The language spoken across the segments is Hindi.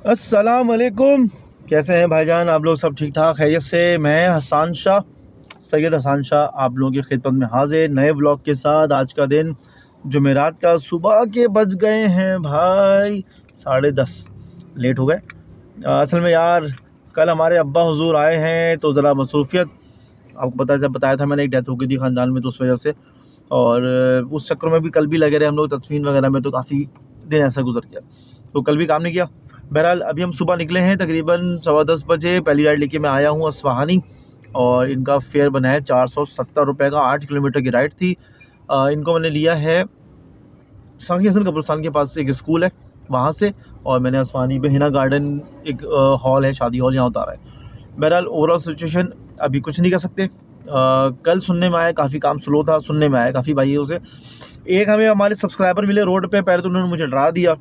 अस्सलाम वालेकुम। कैसे हैं भाईजान? आप लोग सब ठीक ठाक खैरियत से? मैं हसन शाह, सैयद हसन शाह आप लोगों की खिदमत में हाजिर नए व्लॉग के साथ। आज का दिन जुमेरात का सुबह के बज गए हैं भाई 10:30, लेट हो गए। असल में यार कल हमारे अब्बा हुजूर आए हैं तो ज़रा मसरूफियत, आपको बताया था मैंने, एक डेथ हो गई थी ख़ानदान में तो उस वजह से, और उस चक्कर में भी कल भी लगे रहे हम लोग तदफीन वगैरह में, तो काफ़ी दिन ऐसा गुजर गया, तो कल भी काम नहीं किया। बहरहाल अभी हम सुबह निकले हैं तकरीबन 10:15 बजे। पहली राइड लेके मैं आया हूँ अस्फहानी, और इनका फेयर बना है 470 रुपये का। 8 किलोमीटर की राइड थी। इनको मैंने लिया है साकी हसन कब्रिस्तान के पास एक स्कूल है वहाँ से, और मैंने अस्फहानी पे हिना गार्डन एक हॉल है, शादी हॉल, यहाँ उतारा है। बहरहाल ओवरऑल सिचुएशन अभी कुछ नहीं कर सकते। कल सुनने में आया काफ़ी काम स्लो था, सुनने में आया काफ़ी भाइयों से। एक हमें हमारे सब्सक्राइबर मिले रोड पे, पहले तो उन्होंने मुझे डरा दिया।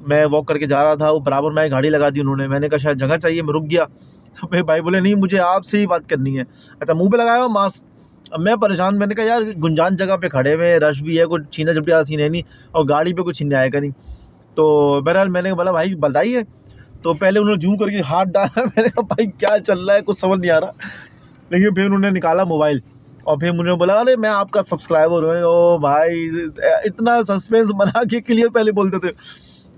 मैं वॉक करके जा रहा था, वो बराबर में गाड़ी लगा दी उन्होंने। मैंने कहा शायद जगह चाहिए, मैं रुक गया। तो मेरे भाई बोले नहीं मुझे आपसे ही बात करनी है। अच्छा, मुंह पे लगाया हो मास्क। अब मैं परेशान, मैंने कहा यार गुंजान जगह पे खड़े हुए, रश भी है, कुछ छीना झपटी वाला सीन है नहीं, और गाड़ी पे कुछ छीनने आएगा नहीं। तो बहरहाल मैंने बोला भाई बताइए। तो पहले उन्होंने जूम करके हाथ डाला। मैंने कहा भाई क्या चल रहा है, कुछ समझ नहीं आ रहा। लेकिन फिर उन्होंने निकाला मोबाइल, और फिर मुझे बोला अरे मैं आपका सब्सक्राइबर हूँ। ओ भाई, इतना सस्पेंस बना के क्लियर पहले बोलते थे।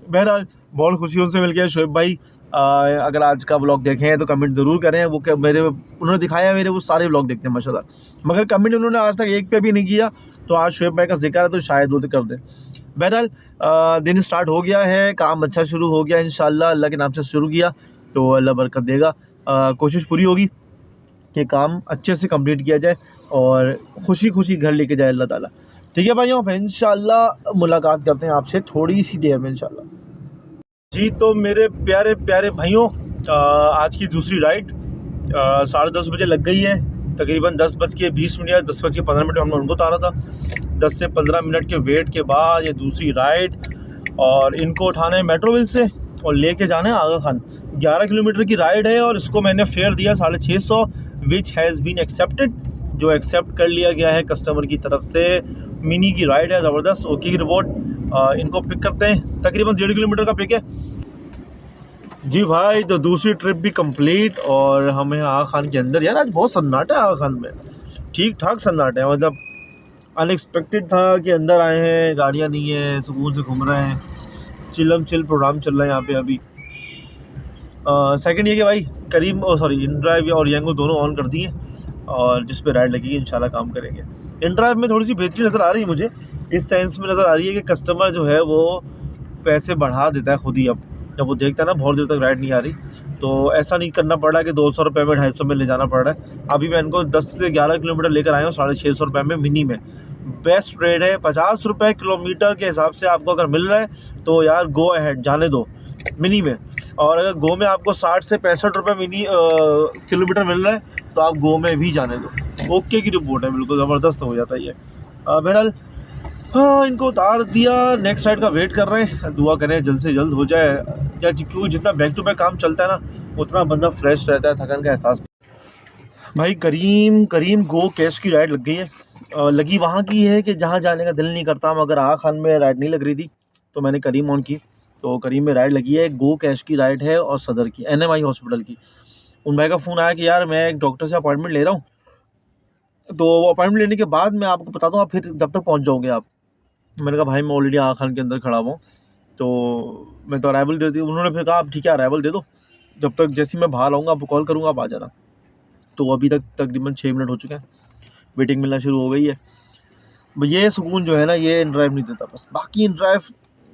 बहरहाल बहुत खुशी उनसे मिल गया। शोएब भाई, अगर आज का व्लॉग देखें तो कमेंट ज़रूर करें। वो क्या मेरे उन्होंने दिखाया, मेरे वो सारे व्लॉग देखते हैं माशाल्लाह, मगर कमेंट उन्होंने आज तक एक पे भी नहीं किया। तो आज शोएब भाई का जिक्र है तो शायद वो कर दें। बहरहाल दिन स्टार्ट हो गया है, काम अच्छा शुरू हो गया इंशाल्लाह। अल्लाह के नाम से शुरू किया तो अल्लाह बरकत देगा। कोशिश पूरी होगी कि काम अच्छे से कंप्लीट किया जाए और खुशी खुशी घर लेके जाए अल्लाह ताला। ठीक है भाइयों, फिर इंशाल्लाह मुलाकात करते हैं आपसे थोड़ी सी देर में इंशाल्लाह। जी तो मेरे प्यारे प्यारे भाइयों, आज की दूसरी राइड 10:30 बजे लग गई है। तकरीबन 10:20 या 10:15 हमने उनको उतारा था। 10 से 15 मिनट के वेट के बाद ये दूसरी राइड, और इनको उठाना है मेट्रोविल से और लेके जाना है आगा खान। 11 किलोमीटर की राइड है, और इसको मैंने फेयर दिया 650, विच हैज़ बीन एक्सेप्टेड, जो एक्सेप्ट कर लिया गया है कस्टमर की तरफ से। मिनी की राइड है, ज़बरदस्त। ओके की रिपोर्ट। इनको पिक करते हैं, तकरीबन 1.5 किलोमीटर का पिक है जी भाई। तो दूसरी ट्रिप भी कंप्लीट, और हमें आगा खान के अंदर, यार आज बहुत सन्नाटा है आगा खान में, ठीक ठाक सन्नाटा है, मतलब अनएक्सपेक्टेड था कि अंदर आए हैं, गाड़ियाँ नहीं है, सुकून से घूम रहे हैं, चिल प्रोग्राम चल रहा है यहाँ पे अभी। सेकंड ये कि भाई करीम इन ड्राइव और यंगो दोनों ऑन कर दिए, और जिस पे राइड लगेगी इंशाल्लाह काम करेंगे। इन ड्राइव में थोड़ी सी बेहतरी नज़र आ रही है मुझे, इस सेंस में नज़र आ रही है कि कस्टमर जो है वो पैसे बढ़ा देता है खुद ही। अब जब वो देखता है ना बहुत देर तक राइड नहीं आ रही, तो ऐसा नहीं करना पड़ रहा है कि 200 रुपये में 250 में ले जाना पड़ रहा है। अभी मैं इनको 10 से 11 किलोमीटर लेकर आया हूँ 650 रुपये में मिनी में। बेस्ट रेट है, 50 रुपये किलोमीटर के हिसाब से आपको अगर मिल रहा है तो यार गो अहेड, जाने दो मिनी में। और अगर गो में आपको 60 से 65 रुपये मिनी किलोमीटर मिल रहा है तो आप गो में भी जाने दो। ओके की रिपोर्ट है, बिल्कुल ज़बरदस्त हो जाता है ये। बहरहाल हाँ, इनको उतार दिया, नेक्स्ट राइड का वेट कर रहे हैं। दुआ करें जल्द से जल्द हो जाए, या क्योंकि जितना बैक टू बैक काम चलता है ना उतना बंदा फ्रेश रहता है, थकान का एहसास। भाई करीम गो कैश की राइड लग गई है। लगी वहाँ की है कि जहाँ जाने का दिल नहीं करता, मगर आगा खान में राइड नहीं लग रही थी तो मैंने करीम ऑन की। तो करीम में राइड लगी है, गो कैश की राइड है, और सदर की NMI हॉस्पिटल की। उन भाई का फ़ोन आया कि यार मैं एक डॉक्टर से अपॉइंटमेंट ले रहा हूँ, तो वो अपॉइंटमेंट लेने के बाद मैं आपको बताता हूँ, आप फिर जब तक पहुँच जाओगे आप। मैंने कहा भाई मैं ऑलरेडी आगा खान के अंदर खड़ा हुआ हूँ, तो मैं तो अराइवल दे दी। उन्होंने फिर कहा आप ठीक है अराइवल दे दो, जब तक जैसे मैं बाहर आऊँगा आपको कॉल करूँगा, आप आ जाना। तो अभी तक तकरीबन 6 मिनट हो चुके हैं, वेटिंग मिलना शुरू हो गई है। ये सुकून जो है ना ये इन ड्राइव नहीं देता बस। बाकी इन ड्राइव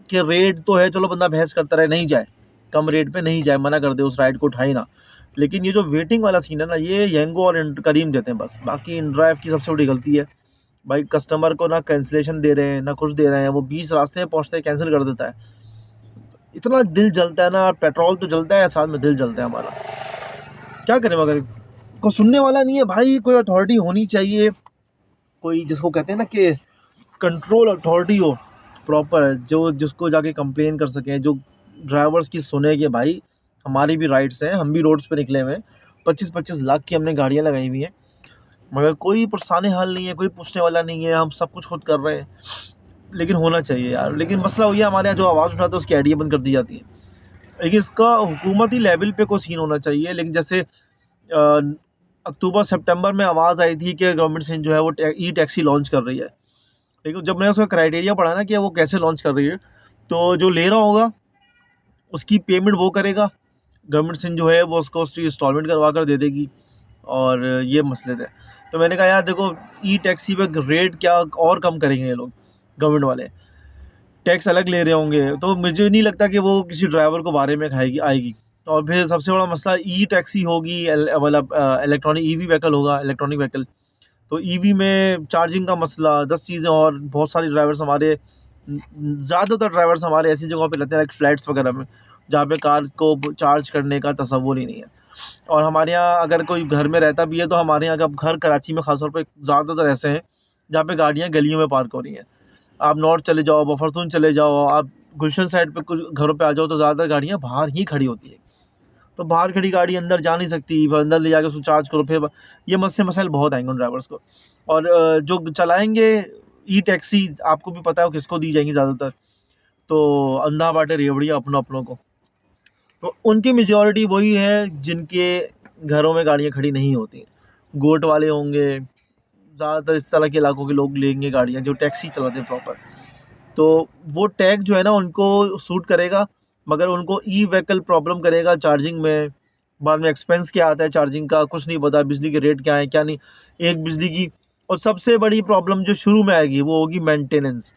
के रेट तो है, चलो बंदा बहस करता रहे, नहीं जाए कम रेट पे, नहीं जाए, मना कर दे, उस राइड को उठाए ना। लेकिन ये जो वेटिंग वाला सीन है ना, ये यंगो और करीम देते हैं बस। बाकी इन ड्राइव की सबसे बड़ी गलती है भाई, कस्टमर को ना कैंसिलेशन दे रहे हैं ना कुछ दे रहे हैं, वो 20 रास्ते में पहुँचते कैंसिल कर देता है। इतना दिल जलता है ना, पेट्रोल तो जलता है साथ में दिल जलता है हमारा, क्या करें। मगर को सुनने वाला नहीं है भाई। कोई अथॉरिटी होनी चाहिए, कोई जिसको कहते हैं ना कि कंट्रोल अथॉरिटी हो प्रॉपर, जो जिसको जाके कंप्लेन कर सकें, जो ड्राइवर्स की सुने कि भाई हमारी भी राइट्स हैं, हम भी रोड्स पे निकले हुए हैं, 25-25 लाख की हमने गाड़ियाँ लगाई हुई हैं, मगर कोई पुरसाने हाल नहीं है, कोई पूछने वाला नहीं है, हम सब कुछ खुद कर रहे हैं। लेकिन होना चाहिए यार। लेकिन मसला वही है, हमारे यहाँ जो आवाज़ उठाता है उसकी आइडिया बंद कर दी जाती है। लेकिन इसका हुकूमती लेवल पे कोई सीन होना चाहिए। लेकिन जैसे अक्टूबर सितंबर में आवाज़ आई थी कि गवर्नमेंट सिंध जो है वो ई टैक्सी लॉन्च कर रही है, लेकिन जब मैंने उसका क्राइटेरिया पढ़ा ना कि वो कैसे लॉन्च कर रही है, तो जो ले रहा होगा उसकी पेमेंट वो करेगा, गवर्नमेंट सिंध जो है वो उसको उसकी इंस्टॉलमेंट करवा कर दे देगी, और ये मसले थे। तो मैंने कहा यार देखो, ई टैक्सी पे रेट क्या और कम करेंगे ये लोग, गवर्नमेंट वाले टैक्स अलग ले रहे होंगे, तो मुझे नहीं लगता कि वो किसी ड्राइवर को बारे में खाएगी आएगी। और फिर सबसे बड़ा मसला ई टैक्सी होगी, मतलब इलेक्ट्रॉनिक ईवी व्हीकल होगा, इलेक्ट्रॉनिक व्हीकल। तो ईवी में चार्जिंग का मसला, 10 चीज़ें, और बहुत सारे ड्राइवर्स हमारे, ज़्यादातर ड्राइवर्स हमारे ऐसी जगहों पे रहते हैं, लाइक फ्लैट्स वगैरह में, जहाँ पे कार को चार्ज करने का तसव्वुर ही नहीं है। और हमारे यहाँ अगर कोई घर में रहता भी है तो हमारे यहाँ का घर कराची में ख़ासतौर पे ज़्यादातर ऐसे हैं जहाँ पे गाड़ियाँ गलियों में पार्क हो रही हैं। आप नॉर्थ चले जाओ, बफरसून चले जाओ, आप गुलशन साइड पे कुछ घरों पे आ जाओ, तो ज़्यादातर गाड़ियाँ बाहर ही खड़ी होती है। तो बाहर खड़ी गाड़ी अंदर जा नहीं सकती, फिर अंदर ले जाकर उसको चार्ज करो, फिर ये मसाइल बहुत आएंगे उन ड्राइवर्स को। और जो चलाएंगे ई टैक्सी, आपको भी पता है वो किसको दी जाएंगी ज़्यादातर, तो अंधा बाटे रेवड़िया अपनों को। तो उनकी मेजॉरिटी वही है जिनके घरों में गाड़ियाँ खड़ी नहीं होती, गोट वाले होंगे, ज़्यादातर इस तरह के इलाकों के लोग लेंगे गाड़ियाँ जो टैक्सी चलाते हैं प्रॉपर। तो वो टैग जो है ना उनको सूट करेगा, मगर उनको ई व्हीकल प्रॉब्लम करेगा चार्जिंग में। बाद में एक्सपेंस क्या आता है चार्जिंग का कुछ नहीं पता, बिजली के रेट क्या है क्या नहीं, एक बिजली की। और सबसे बड़ी प्रॉब्लम जो शुरू में आएगी वो होगी मेंटेनेंस।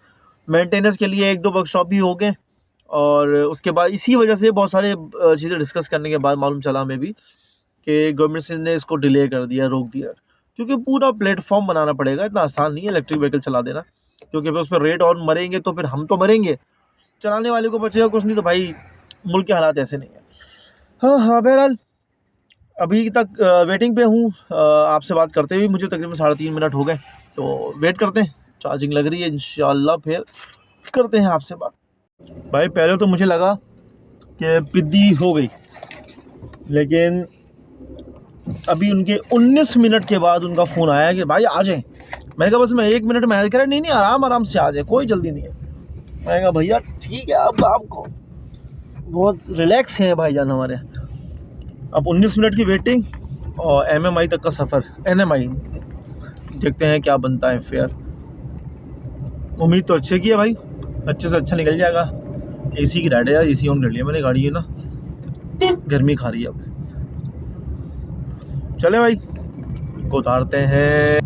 मेंटेनेंस के लिए 1-2 वर्कशॉप ही हो गए, और उसके बाद इसी वजह से बहुत सारे चीज़ें डिस्कस करने के बाद मालूम चला हमें भी कि गवर्नमेंट ने इसको डिले कर दिया, रोक दिया, क्योंकि पूरा प्लेटफॉर्म बनाना पड़ेगा। इतना आसान नहीं है इलेक्ट्रिक व्हीकल चला देना, क्योंकि फिर उस पर रेट और मरेंगे तो फिर हम तो मरेंगे, चलाने वाले को बचेगा कुछ नहीं। तो भाई मुल्क के हालात ऐसे नहीं है। हाँ हाँ, बहरहाल अभी तक वेटिंग पे हूँ, आपसे बात करते हुए मुझे तकरीबन 3.5 मिनट हो गए, तो वेट करते हैं, चार्जिंग लग रही है, इंशाल्लाह फिर करते हैं आपसे बात। भाई पहले तो मुझे लगा कि पिद्दी हो गई, लेकिन अभी उनके 19 मिनट के बाद उनका फ़ोन आया कि भाई आ जाएं। मैंने कहा बस मैं 1 मिनट में, कह रहा नहीं आराम से आ जाए, कोई जल्दी नहीं है। मैंने कहा भैया ठीक है, अब आपको बहुत रिलैक्स है भाईजान हमारे। अब 19 मिनट की वेटिंग और MMI तक का सफ़र। NMI देखते हैं क्या बनता है फेयर। उम्मीद तो अच्छे की है भाई, अच्छे से अच्छा निकल जाएगा। AC की राइड है यार, AC ऑन कर लिया मैंने, गाड़ी है ना, गर्मी खा रही है अब। चले भाई को उतारते हैं।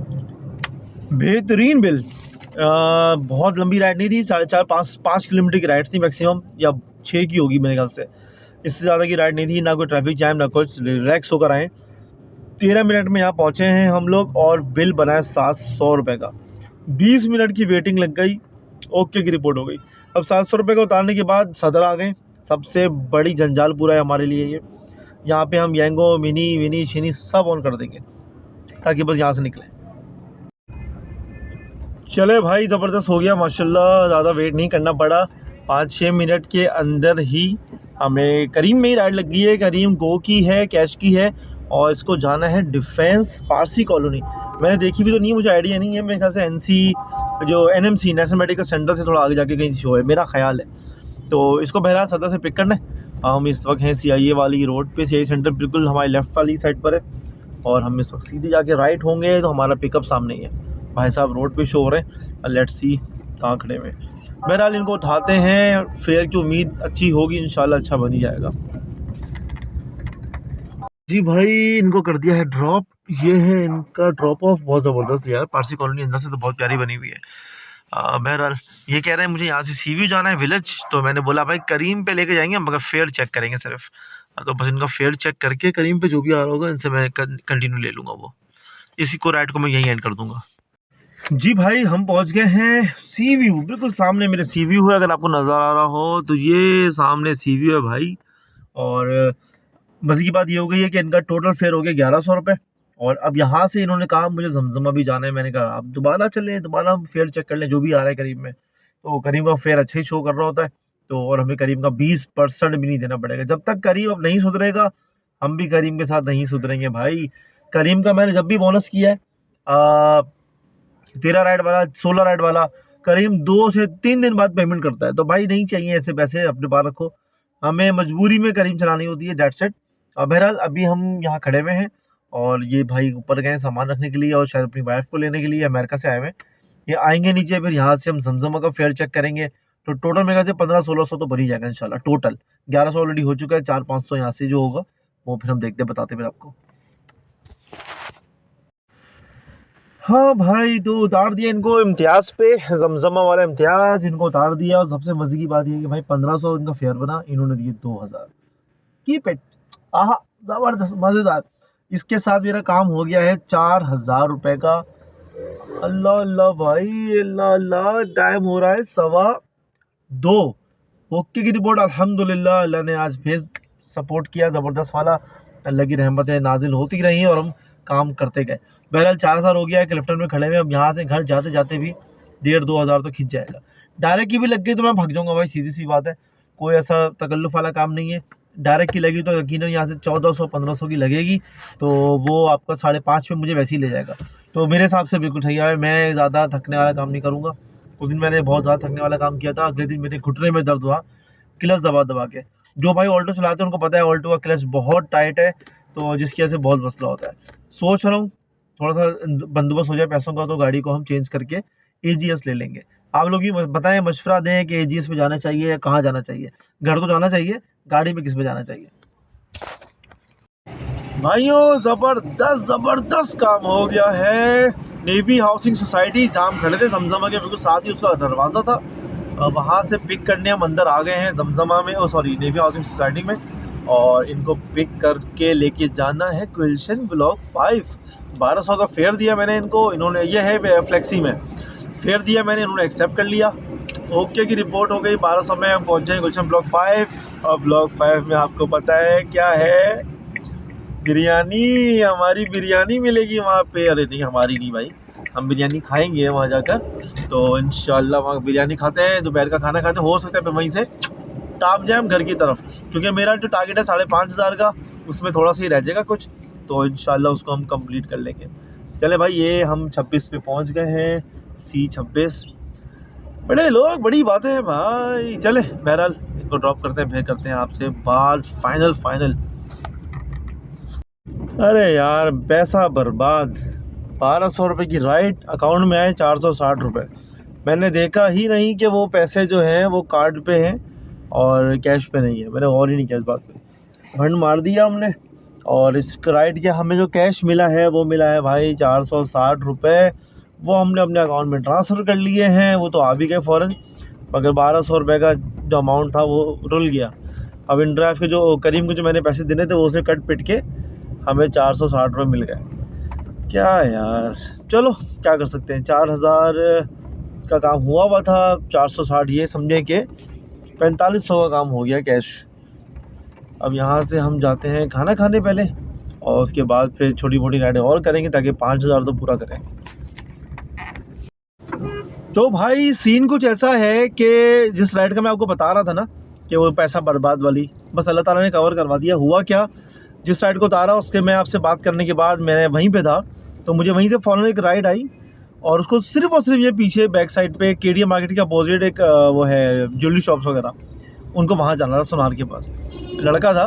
बेहतरीन बिल। बहुत लंबी राइड नहीं थी, 4.5-5 किलोमीटर की राइड थी मैक्सिमम, या 6 की होगी मेरे ख्याल से, इससे ज़्यादा की राइड नहीं थी। ना कोई ट्रैफिक जैम ना कुछ, रिलैक्स होकर आए। 13 मिनट में यहाँ पहुँचे हैं हम लोग, और बिल बना है 700 रुपये का। 20 मिनट की वेटिंग लग गई, ओके की रिपोर्ट हो गई। अब 700 रुपये का उतारने के बाद सदर आ गए। सबसे बड़ी जंजाल पूरा है हमारे लिए ये। यहाँ पे हम यंगो मिनी विनी शिनी सब ऑन कर देंगे ताकि बस यहाँ से निकले। चले भाई, ज़बरदस्त हो गया माशाल्लाह, ज़्यादा वेट नहीं करना पड़ा। 5-6 मिनट के अंदर ही हमें करीम में ही राइड लग गई है। करीम गो की है, कैश की है, और इसको जाना है डिफेंस पारसी कॉलोनी। मैंने देखी भी तो नहीं, मुझे आइडिया नहीं है। मेरे ख्याल से NC जो NMC नेशनल मेडिकल सेंटर से थोड़ा आगे जाके कहीं शो है, मेरा ख्याल है। तो इसको बहरहाल सदर से पिक करना है। हम इस वक्त हैं CIA वाली रोड पे। CI सेंटर बिल्कुल हमारी लेफ़्ट वाली साइड पर है, और हम इस वक्त सीधे जाके राइट होंगे तो हमारा पिकअप सामने ही है। भाई साहब रोड पे शो हो रहे हैं, लेट्स सी कहाँ खड़े हुए। बहरहाल इनको उठाते हैं, फेयर की उम्मीद अच्छी होगी, इंशाल्लाह अच्छा बन ही जाएगा। जी भाई इनको कर दिया है ड्रॉप। ये है इनका ड्रॉप ऑफ, बहुत ज़बरदस्त यार। पारसी कॉलोनी अंदर से तो बहुत प्यारी बनी हुई है। बहरहाल ये कह रहे हैं मुझे यहाँ से सी व्यू जाना है विलेज, तो मैंने बोला भाई करीम पे लेके जाएंगे, मगर फेयर चेक करेंगे सिर्फ। तो बस इनका फेयर चेक करके करीम पे जो भी आ रहा होगा इनसे मैं कंटिन्यू ले लूँगा। वो इसी को राइड को मैं यहीं एंड कर दूँगा। जी भाई हम पहुंच गए हैं सी व्यू, बिल्कुल सामने मेरे सी व्यू है। अगर आपको नज़र आ रहा हो तो ये सामने सी व्यू है भाई। और मज़े की बात ये हो गई है कि इनका टोटल फेयर हो गया 1100 रुपये। और अब यहाँ से इन्होंने कहा मुझे जमजमा भी जाना है। मैंने कहा आप दोबारा चलें, दोबारा हम फेयर चेक कर लें जो भी आ रहा है करीब में। तो करीब का फेयर अच्छा ही शो कर रहा होता है। तो और हमें करीब का 20% भी नहीं देना पड़ेगा। जब तक करीब अब नहीं सुधरेगा हम भी करीम के साथ नहीं सुधरेंगे भाई। करीम का मैंने जब भी बोनस किया है 13 राइड वाला, 16 राइड वाला, करीब 2 से 3 दिन बाद पेमेंट करता है। तो भाई नहीं चाहिए ऐसे पैसे, अपने पास रखो। हमें मजबूरी में करीम चलानी होती है, डेट सेट। बहरहाल अभी हम यहाँ खड़े हुए हैं और ये भाई ऊपर गए सामान रखने के लिए और शायद अपनी वाइफ को लेने के लिए अमेरिका से आए हुए हैं। ये आएंगे नीचे, फिर यहाँ से हम जमजमा का फेयर चेक करेंगे। तो टोटल मेरे ख्याल से 1500-1600 तो बन ही जाएगा इंशाल्लाह। टोटल 1100 ऑलरेडी हो चुका है, 400-500 यहाँ से जो होगा वो फिर हम देखते बताते फिर आपको। हाँ भाई, तो उतार दिया इनको इम्तियाज़ पे, जमजमा वाला इम्तियाज़ इनको उतार दिया। और सबसे मजे की बात ये है कि भाई 1500 इनका फेयर बना, इन्होंने दिए 2000 की पेट। आहा, जबरदस्त मजेदार। इसके साथ मेरा काम हो गया है 4000 रुपए का। अल्लाह अल्लाह भाई, अल्लाह अल्लाह। टाइम हो रहा है 2:15। ओके की रिपोर्ट अल्हम्दुलिल्लाह, अल्लाह ने आज फिर सपोर्ट किया ज़बरदस्त वाला। अल्लाह की रहमतें नाजिल होती रही और हम काम करते गए। बहरहाल 4000 हो गया है, क्लिफ्टन में खड़े हुए। अब यहाँ से घर जाते जाते भी 1500-2000 तो खिंच जाएगा। डायरेक्ट की भी लग गई तो मैं भाग जाऊँगा भाई, सीधी सी बात है। कोई ऐसा तकल्लुफ़ वाला काम नहीं है। डायरेक्ट की लगी तो यकीनन यहाँ से 1400-1500 की लगेगी, तो वो आपका 5.5 पे मुझे वैसे ही ले जाएगा। तो मेरे हिसाब से बिल्कुल सही है। मैं ज़्यादा थकने वाला काम नहीं करूँगा। उस दिन मैंने बहुत ज़्यादा थकने वाला काम किया था। अगले दिन मेरे घुटने में दर्द हुआ क्लच दबा दबा के। जो भाई ऑल्टो चलाते हैं उनको पता है ऑल्टो का क्लच बहुत टाइट है, तो जिसकी वजह से बहुत मसला होता है। सोच रहा हूँ थोड़ा सा बंदोबस्त हो जाए पैसों का, तो गाड़ी को हम चेंज करके AGS ले लेंगे। आप लोग ही बताएं, मशवरा दें कि AGS पे जाना चाहिए या कहाँ जाना चाहिए। घर तो जाना चाहिए, गाड़ी में किस पे जाना चाहिए। भाइयों ज़बरदस्त काम हो गया है। नेवी हाउसिंग सोसाइटी जहाँ हम खड़े थे जमजमा के बिल्कुल साथ ही उसका दरवाज़ा था। वहाँ से पिक करने हम अंदर आ गए हैं जमजमा में, नेवी हाउसिंग सोसाइटी में। और इनको पिक करके लेके जाना है गुलशन ब्लॉक 5। 1200 का फेयर दिया मैंने इनको, इन्होंने, ये है फ्लेक्सी में फेयर दिया मैंने, इन्होंने एक्सेप्ट कर लिया। ओके की रिपोर्ट हो गई। 1200 में हम पहुँच जाएँ गुलशन ब्लॉक 5। और ब्लॉक 5 में आपको पता है क्या है, बिरयानी। हमारी बिरयानी मिलेगी वहाँ पे। अरे नहीं, हमारी नहीं भाई, हम बिरयानी खाएंगे वहाँ जाकर। तो इंशाल्लाह वहाँ बिरयानी खाते हैं, दोपहर का खाना खाते हैं। हो सकता है वहीं से टाप जाए हम घर की तरफ, क्योंकि मेरा जो टारगेट है 5500 का, उसमें थोड़ा सा ही रह जाएगा कुछ, तो इंशाल्लाह उसको हम कंप्लीट कर लेंगे। चले भाई, ये हम 26 पे पहुँच गए हैं, C26। बड़े लोग, बड़ी बातें हैं भाई। चले बहरहाल इनको ड्रॉप करते हैं, फिर करते हैं आपसे बात फाइनल। अरे यार, पैसा बर्बाद। 1200 रुपये की राइड, अकाउंट में आए 460 रुपये। मैंने देखा ही नहीं कि वो पैसे जो हैं वो कार्ड पे हैं और कैश पे नहीं है। मैंने गौर ही नहीं किया इस बात पे। फंड मार दिया हमने। और इस राइड के हमें जो कैश मिला है वो मिला है भाई 460 रुपये। वो हमने अपने अकाउंट में ट्रांसफ़र कर लिए हैं, वो तो आ भी गए फ़ौरन। मगर 1200 रुपये का जो अमाउंट था वो रुल गया। अब इन ड्राइव के जो करीम को जो मैंने पैसे देने थे वो उसने कट पिट के हमें 460 रुपये मिल गए। क्या यार, चलो क्या कर सकते हैं। 4000 का काम हुआ था, 460 ये समझें कि 4500 का काम हो गया कैश। अब यहाँ से हम जाते हैं खाना खाने पहले, और उसके बाद फिर छोटी मोटी राइडें और करेंगे ताकि 5000 तो पूरा करें। तो भाई सीन कुछ ऐसा है कि जिस राइड का मैं आपको बता रहा था ना कि वो पैसा बर्बाद वाली, बस अल्लाह ताला ने कवर करवा दिया। हुआ क्या, जिस राइड को उतारा उसके मैं आपसे बात करने के बाद मैं वहीं पे था, तो मुझे वहीं से फ़ौरन एक राइड आई। और उसको सिर्फ और सिर्फ ये पीछे बैक साइड पे KDM मार्केट के अपोजिट एक वो है ज्वेलरी शॉप्स वगैरह, उनको वहाँ जाना था, सोनार के पास। लड़का था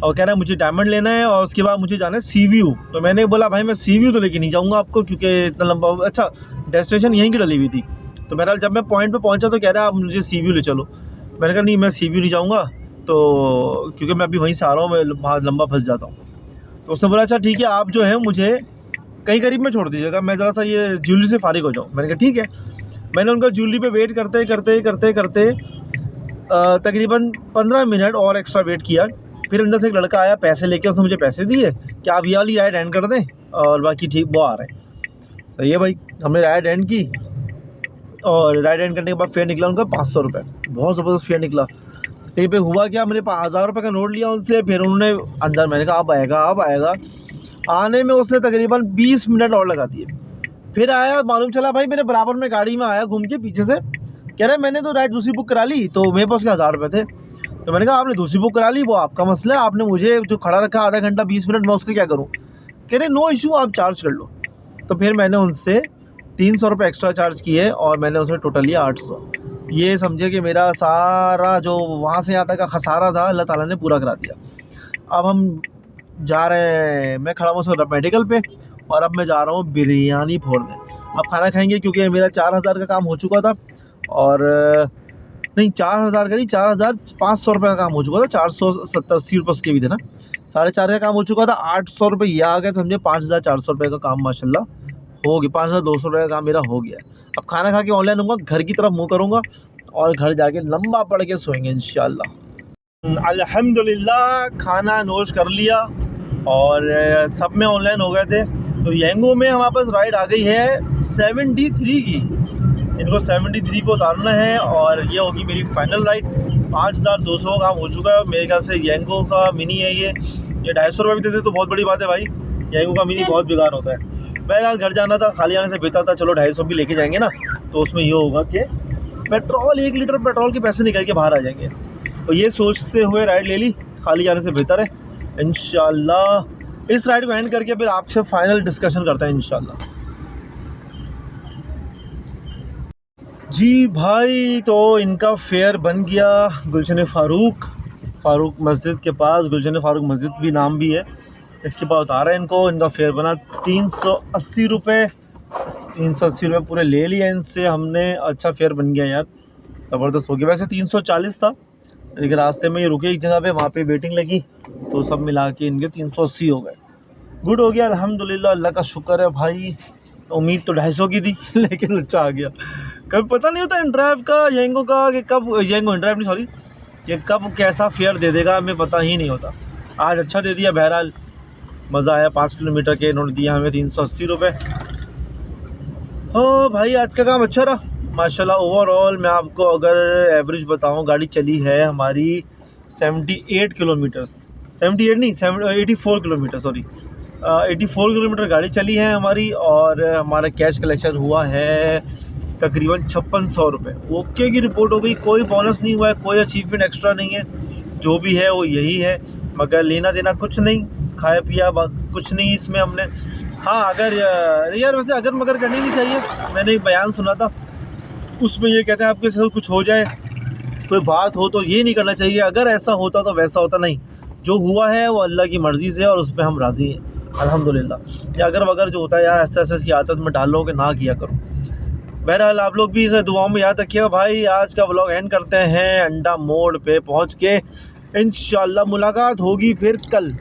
और कह रहा है मुझे डायमंड लेना है और उसके बाद मुझे जाना है CVU। तो मैंने बोला भाई मैं CVU तो लेके नहीं जाऊँगा आपको, क्योंकि इतना लंबा, अच्छा डेस्टिनेशन यहीं की डली हुई थी। तो बहरहाल जब मैं पॉइंट पे पहुंचा तो कह रहा है आप मुझे CVU ले चलो। मैंने कहा नहीं, मैं CVU नहीं जाऊंगा, तो क्योंकि मैं अभी वहीं से आ रहा हूँ, मैं वहाँ लंबा फंस जाता हूँ। तो उसने बोला अच्छा ठीक है, आप जो है मुझे कहीं करीब में छोड़ दीजिएगा, मैं ज़रा सा ये ज्वेलरी से फारिग हो जाऊँ। मैंने कहा ठीक है। मैंने उनका ज्वेलरी पे वेट करते तकरीबन 15 मिनट और एक्स्ट्रा वेट किया। फिर अंदर से एक लड़का आया पैसे लेके, उसने मुझे पैसे दिए कि आप ये वाली राइड एंड कर दें और बाकी ठीक वो आ रहे हैं। सही है भाई, हमने राइड एंड की और राइड एंड करने के बाद फेयर निकला उनका 500 रुपये। बहुत ज़बरदस्त फेयर निकला। कहीं पे हुआ क्या, मैंने 1000 रुपये का नोट लिया उनसे, फिर उन्होंने अंदर, मैंने कहा अब आएगा। आने में उसने तकरीबन 20 मिनट और लगा दिए। फिर आया, मालूम चला भाई मेरे बराबर में गाड़ी में आया घूम के पीछे से, कह रहे मैंने तो राइड दूसरी बुक करा ली, तो मेरे पास 1000 रुपये थे। तो मैंने कहा आपने दूसरी बुक करा ली, वो आपका मसला है, आपने मुझे जो खड़ा रखा आधा घंटा 20 मिनट, मैं उसका क्या करूँ। कह रहे नो इशू, आप चार्ज कर लो। तो फिर मैंने उनसे 300 रुपये एक्स्ट्रा चार्ज किए और मैंने उसमें टोटल लिया 800। ये समझे कि मेरा सारा जो वहाँ से यहाँ तक का खसारा था अल्लाह ताला ने पूरा करा दिया। अब हम जा रहे हैं, मैं खड़ा हूँ मेडिकल पे और अब मैं जा रहा हूँ बिरयानी फोड़ने। अब खाना खाएंगे क्योंकि मेरा 4000 का काम हो चुका था और नहीं 4000 का नहीं, 4500 रुपये का काम हो चुका था। 470-80 रुपये उसके भी थे ना, 4.5 का काम हो चुका था। 800 रुपये ये आ गए, तो समझे 5400 रुपये का काम माशाल्लाह हो गया। 5200 रुपये का काम मेरा हो गया। अब खाना खा के ऑनलाइन होऊंगा, घर की तरफ मुँह करूँगा और घर जाके लंबा पड़ के सोएंगे इंशाल्लाह। अल्हम्दुलिल्लाह खाना नोश कर लिया और सब में ऑनलाइन हो गए थे। तो येंगो में हमारे पास राइड आ गई है 73 की। इनको 73 को उतारना है और ये होगी मेरी फाइनल राइड। 5200 का काम हो चुका है मेरे ख्याल से। येंगो का मिनी है ये 250 रुपये भी देते तो बहुत बड़ी बात है भाई। येंगो का मिनी बहुत बेकार होता है। बहरहाल घर जाना था, खाली आने से बेहतर था चलो 250 भी लेके जाएंगे ना, तो उसमें ये होगा कि पेट्रोल 1 लीटर पेट्रोल के पैसे निकल के बाहर आ जाएंगे। तो ये सोचते हुए राइड ले ली, खाली जाने से बेहतर है। इंशाल्लाह इस राइड को एंड करके फिर आपसे फाइनल डिस्कशन करते हैं इंशाल्लाह। जी भाई, तो इनका फेयर बन गया गुलशन फ़ारूक मस्जिद के पास। गुलशन फ़ारूक मस्जिद भी नाम भी है, इसके पास उतारा है इनको। इनका फेयर बना 380 रुपये। 380 रुपये पूरे ले लिया इनसे हमने। अच्छा फेयर बन गया यार, ज़बरदस्त हो गया। वैसे 340 था, लेकिन रास्ते में ये रुके एक जगह पे, वहाँ पे वेटिंग लगी, तो सब मिला के इनके 380 हो गए। गुड हो गया अल्हम्दुलिल्लाह, अल्लाह का शुक्र है भाई। उम्मीद तो 250 की थी लेकिन अच्छा आ गया। कभी पता नहीं होता इनड्राइव का, येंगो का, कि कब येंगो इनड्राइव नहीं सॉरी, ये कब कैसा फेयर दे देगा हमें पता ही नहीं होता। आज अच्छा दे दिया, बहरहाल मज़ा आया। 5 किलोमीटर के इन्होंने दिया हमें 380 रुपये। हाँ भाई, आज का काम अच्छा रहा माशाल्लाह। ओवरऑल मैं आपको अगर एवरेज बताऊं, गाड़ी चली है हमारी 78 किलोमीटर्स, 78 नहीं 84 किलोमीटर, सॉरी 84 किलोमीटर गाड़ी चली है हमारी। और हमारा कैश कलेक्शन हुआ है तकरीबन 5600 रुपये। ओके की रिपोर्ट हो गई, कोई बोनस नहीं हुआ है, कोई अचीवमेंट एक्स्ट्रा नहीं है, जो भी है वो यही है। मगर लेना देना कुछ नहीं, खाया पिया कुछ नहीं इसमें हमने। हाँ अगर यार वैसे अगर मगर करनी नहीं चाहिए। मैंने एक बयान सुना था, उसमें ये कहते हैं आपके साथ कुछ हो जाए, कोई बात हो, तो ये नहीं करना चाहिए। अगर ऐसा होता तो वैसा होता नहीं, जो हुआ है वो अल्लाह की मर्ज़ी से और उस पर हम राज़ी हैं अल्हम्दुलिल्लाह। या अगर वगर जो होता है यार ऐसा की आदत में डालो कि ना किया करो। बहरहाल आप लोग भी दुआओं में याद रखिएगा भाई। आज का व्लॉग एंड करते हैं अंडा मोड़ पे पहुँच के। इंशाल्लाह मुलाकात होगी फिर कल।